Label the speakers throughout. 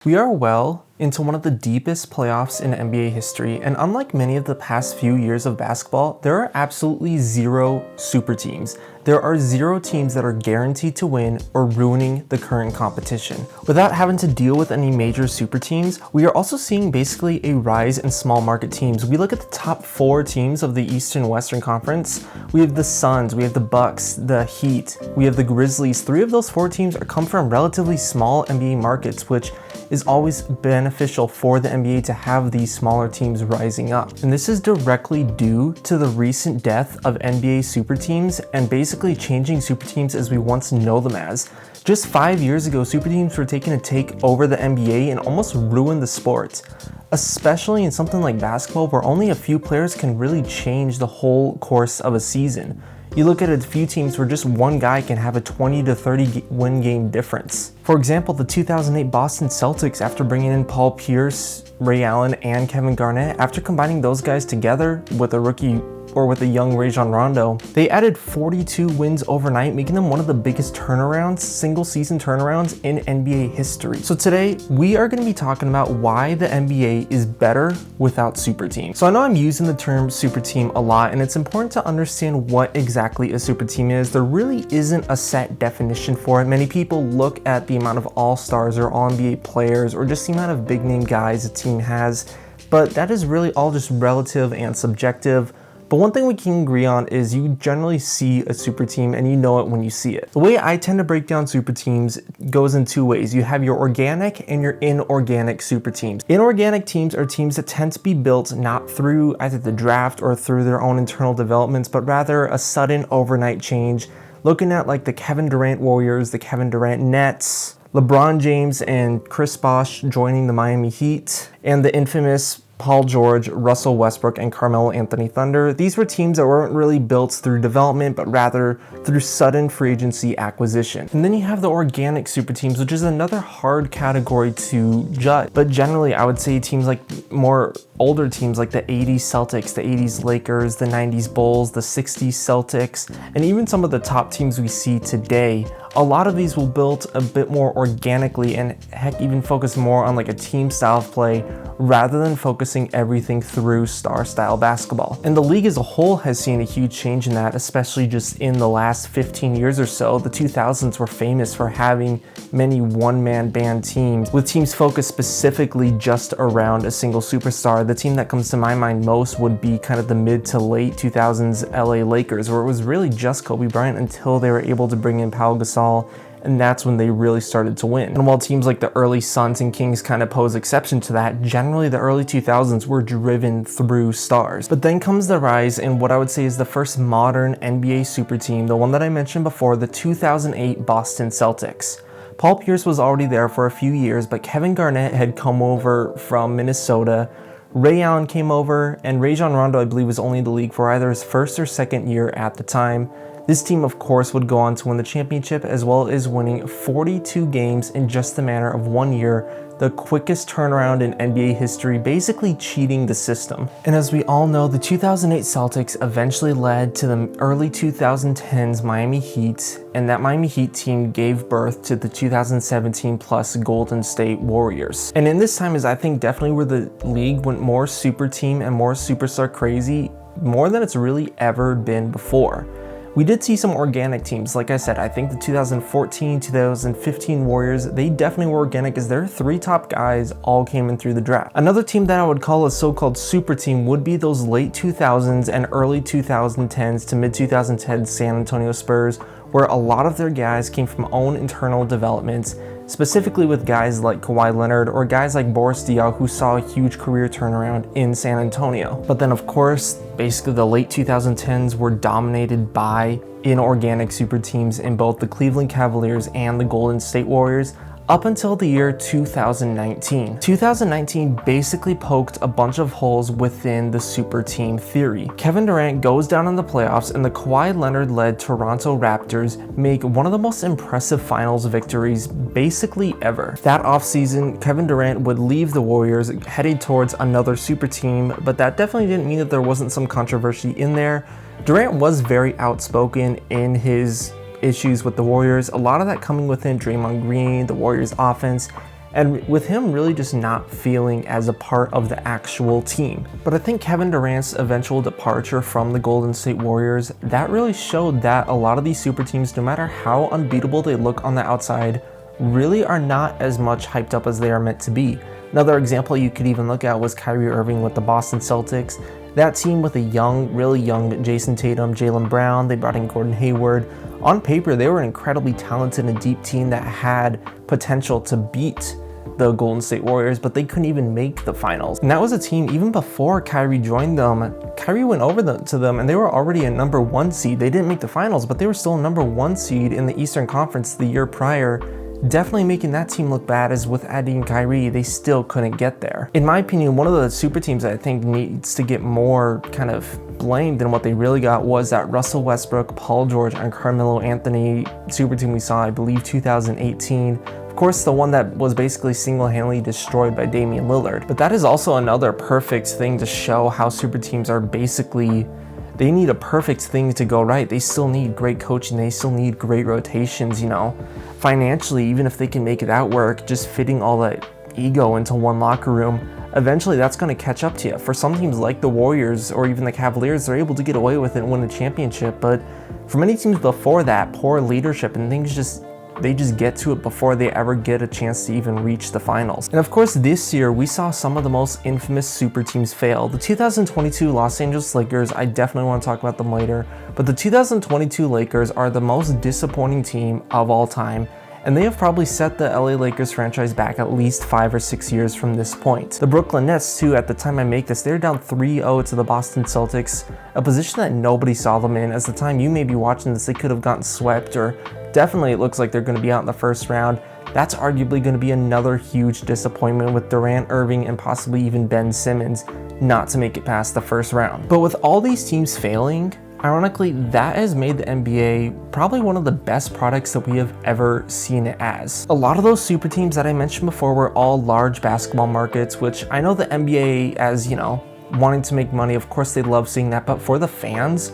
Speaker 1: We are well into one of the deepest playoffs in NBA history, and unlike many of the past few years of basketball, there are absolutely zero super teams. There are zero teams that are guaranteed to win or ruining the current competition. Without having to deal with any major super teams, we are also seeing basically a rise in small market teams. We look at the top 4 teams of the Eastern Western Conference. We have the Suns, we have the Bucks, the Heat, we have the Grizzlies. 3 of those 4 teams come from relatively small NBA markets, which is always beneficial for the NBA to have these smaller teams rising up. And this is directly due to the recent death of NBA super teams and basically changing super teams as we once know them as. Just 5 years ago, super teams were taking a take over the NBA and almost ruined the sport, especially in something like basketball where only a few players can really change the whole course of a season. You look at a few teams where just one guy can have a 20 to 30 win game difference. For example, the 2008 Boston Celtics, after bringing in Paul Pierce, Ray Allen, and Kevin Garnett, after combining those guys together with a rookie or with a young Rajon Rondo, they added 42 wins overnight, making them one of the biggest turnarounds, single season turnarounds in NBA history. So today, we are going to be talking about why the NBA is better without super teams. So I know I'm using the term super team a lot, and it's important to understand what exactly a super team is. There really isn't a set definition for it. Many people look at the amount of all-stars or all-NBA players or just the amount of big name guys a team has, but that is really all just relative and subjective. But one thing we can agree on is you generally see a super team and you know it when you see it. The way I tend to break down super teams goes in 2 ways. You have your organic and your inorganic super teams. Inorganic teams are teams that tend to be built not through either the draft or through their own internal developments, but rather a sudden overnight change. Looking at like the Kevin Durant Warriors, the Kevin Durant Nets, LeBron James and Chris Bosh joining the Miami Heat, and the infamous Paul George, Russell Westbrook, and Carmelo Anthony Thunder. These were teams that weren't really built through development, but rather through sudden free agency acquisition. And then you have the organic super teams, which is another hard category to judge. But generally, I would say teams like more older teams like the 80s Celtics, the 80s Lakers, the 90s Bulls, the 60s Celtics, and even some of the top teams we see today, a lot of these will build a bit more organically and heck even focus more on like a team style of play rather than focusing everything through star style basketball. And the league as a whole has seen a huge change in that, especially just in the last 15 years or so. The 2000s were famous for having many one-man band teams, with teams focused specifically just around a single superstar. The team that comes to my mind most would be kind of the mid to late 2000s LA Lakers, where it was really just Kobe Bryant until they were able to bring in Pau Gasol, and that's when they really started to win. And while teams like the early Suns and Kings kind of pose exception to that, generally the early 2000s were driven through stars. But then comes the rise in what I would say is the first modern NBA super team, the one that I mentioned before, the 2008 Boston Celtics. Paul Pierce was already there for a few years, but Kevin Garnett had come over from Minnesota. Ray Allen came over, and Rajon Rondo, I believe, was only in the league for either his first or second year at the time. This team, of course, would go on to win the championship as well as winning 42 games in just the matter of 1 year, the quickest turnaround in NBA history, basically cheating the system. And as we all know, the 2008 Celtics eventually led to the early 2010s Miami Heat, and that Miami Heat team gave birth to the 2017 plus Golden State Warriors. And in this time is, I think, definitely where the league went more super team and more superstar crazy, more than it's really ever been before. We did see some organic teams. Like I said, I think the 2014, 2015 Warriors, they definitely were organic as their 3 top guys all came in through the draft. Another team that I would call a so-called super team would be those late 2000s and early 2010s to mid 2010s San Antonio Spurs, where a lot of their guys came from own internal developments, specifically with guys like Kawhi Leonard or guys like Boris Diaw, who saw a huge career turnaround in San Antonio. But then of course, basically the late 2010s were dominated by inorganic super teams in both the Cleveland Cavaliers and the Golden State Warriors, up until the year 2019. 2019 basically poked a bunch of holes within the super team theory. Kevin Durant goes down in the playoffs, and the Kawhi Leonard-led Toronto Raptors make one of the most impressive finals victories basically ever. That offseason, Kevin Durant would leave the Warriors, headed towards another super team, but that definitely didn't mean that there wasn't some controversy in there. Durant was very outspoken in his issues with the Warriors, a lot of that coming within Draymond Green, the Warriors offense, and with him really just not feeling as a part of the actual team. But I think Kevin Durant's eventual departure from the Golden State Warriors, that really showed that a lot of these super teams, no matter how unbeatable they look on the outside, really are not as much hyped up as they are meant to be. Another example you could even look at was Kyrie Irving with the Boston Celtics. That team with a really young Jason Tatum, Jaylen Brown, they brought in Gordon Hayward. On paper, they were an incredibly talented and deep team that had potential to beat the Golden State Warriors, but they couldn't even make the finals. And that was a team, even before Kyrie joined them, Kyrie went over to them and they were already a number 1 seed. They didn't make the finals, but they were still a number 1 seed in the Eastern Conference the year prior, definitely making that team look bad, as with adding Kyrie, they still couldn't get there. In my opinion, one of the super teams that I think needs to get more kind of blamed than what they really got was that Russell Westbrook, Paul George, and Carmelo Anthony super team we saw, I believe, 2018. Of course, the one that was basically single-handedly destroyed by Damian Lillard. But that is also another perfect thing to show how super teams are basically, they need a perfect thing to go right. They still need great coaching. They still need great rotations, you know. Financially, even if they can make that work, just fitting all that ego into one locker room, eventually that's going to catch up to you. For some teams like the Warriors or even the Cavaliers, they're able to get away with it and win a championship. But for many teams before that, poor leadership and things they just get to it before they ever get a chance to even reach the finals. And of course, this year we saw some of the most infamous super teams fail. The 2022 Los Angeles Lakers, I definitely want to talk about them later, but the 2022 Lakers are the most disappointing team of all time, and they have probably set the LA Lakers franchise back at least 5 or 6 years from this point. The Brooklyn Nets too, at the time I make this, they're down 3-0 to the Boston Celtics, a position that nobody saw them in. As the time you may be watching this, they could have gotten swept, or definitely it looks like they're going to be out in the first round. That's arguably going to be another huge disappointment, with Durant, Irving, and possibly even Ben Simmons not to make it past the first round. But with all these teams failing, ironically, that has made the NBA probably one of the best products that we have ever seen it as. A lot of those super teams that I mentioned before were all large basketball markets, which I know the NBA, as you know, wanting to make money, of course they love seeing that, but for the fans,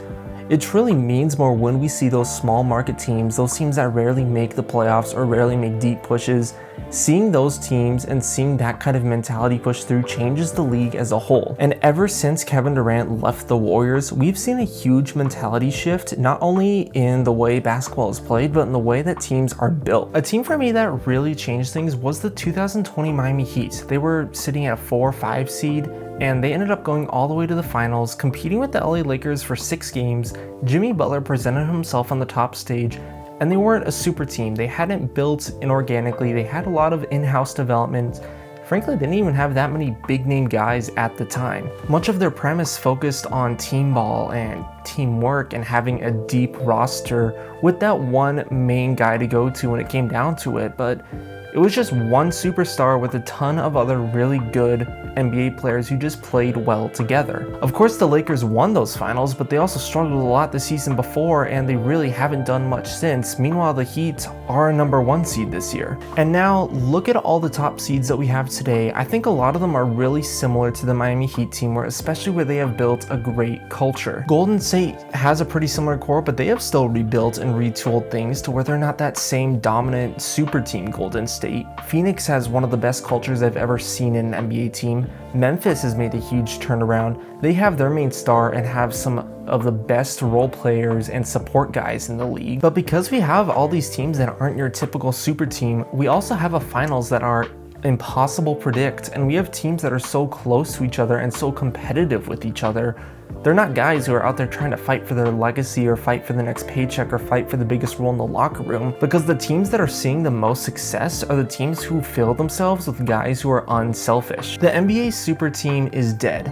Speaker 1: it truly means more when we see those small market teams, those teams that rarely make the playoffs or rarely make deep pushes. Seeing those teams and seeing that kind of mentality push through changes the league as a whole. And ever since Kevin Durant left the Warriors, we've seen a huge mentality shift, not only in the way basketball is played, but in the way that teams are built. A team for me that really changed things was the 2020 Miami Heat. They were sitting at a 4 or 5 seed, and they ended up going all the way to the finals, competing with the LA Lakers for 6 games. Jimmy Butler presented himself on the top stage, and they weren't a super team. They hadn't built inorganically. They had a lot of in-house development. Frankly, they didn't even have that many big-name guys at the time. Much of their premise focused on team ball and teamwork and having a deep roster with that one main guy to go to when it came down to it, but it was just one superstar with a ton of other really good NBA players who just played well together. Of course, the Lakers won those finals, but they also struggled a lot the season before, and they really haven't done much since. Meanwhile, the Heat are a number 1 seed this year. And now, look at all the top seeds that we have today. I think a lot of them are really similar to the Miami Heat team, especially where they have built a great culture. Golden State has a pretty similar core, but they have still rebuilt and retooled things to where they're not that same dominant super team Golden State. Phoenix has one of the best cultures I've ever seen in an NBA team. Memphis has made a huge turnaround. They have their main star and have some of the best role players and support guys in the league. But because we have all these teams that aren't your typical super team, we also have a finals that are impossible to predict, and we have teams that are so close to each other and so competitive with each other. They're not guys who are out there trying to fight for their legacy or fight for the next paycheck or fight for the biggest role in the locker room, because the teams that are seeing the most success are the teams who fill themselves with guys who are unselfish. The NBA super team is dead.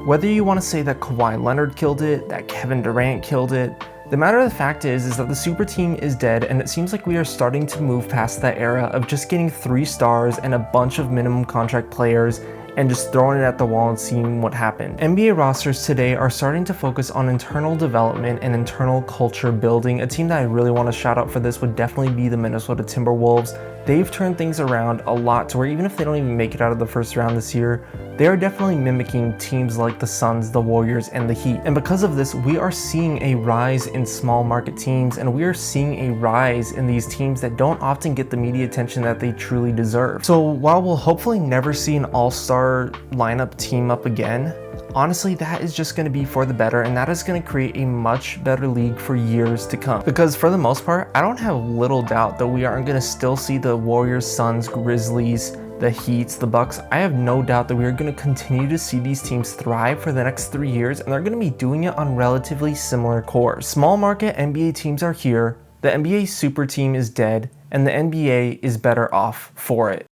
Speaker 1: Whether you want to say that Kawhi Leonard killed it, that Kevin Durant killed it, the matter of the fact is that the super team is dead, and it seems like we are starting to move past that era of just getting 3 stars and a bunch of minimum contract players and just throwing it at the wall and seeing what happened. NBA rosters today are starting to focus on internal development and internal culture building. A team that I really want to shout out for this would definitely be the Minnesota Timberwolves. They've turned things around a lot to where even if they don't even make it out of the first round this year, they are definitely mimicking teams like the Suns, the Warriors, and the Heat. And because of this, we are seeing a rise in small market teams, and we are seeing a rise in these teams that don't often get the media attention that they truly deserve. So while we'll hopefully never see an all-star lineup team up again, honestly, that is just going to be for the better, and that is going to create a much better league for years to come. Because for the most part, I don't have little doubt that we aren't going to still see the Warriors, Suns, Grizzlies, the Heats, the Bucks. I have no doubt that we are going to continue to see these teams thrive for the next 3 years, and they're going to be doing it on relatively similar cores. Small market NBA teams are here, the NBA super team is dead, and the NBA is better off for it.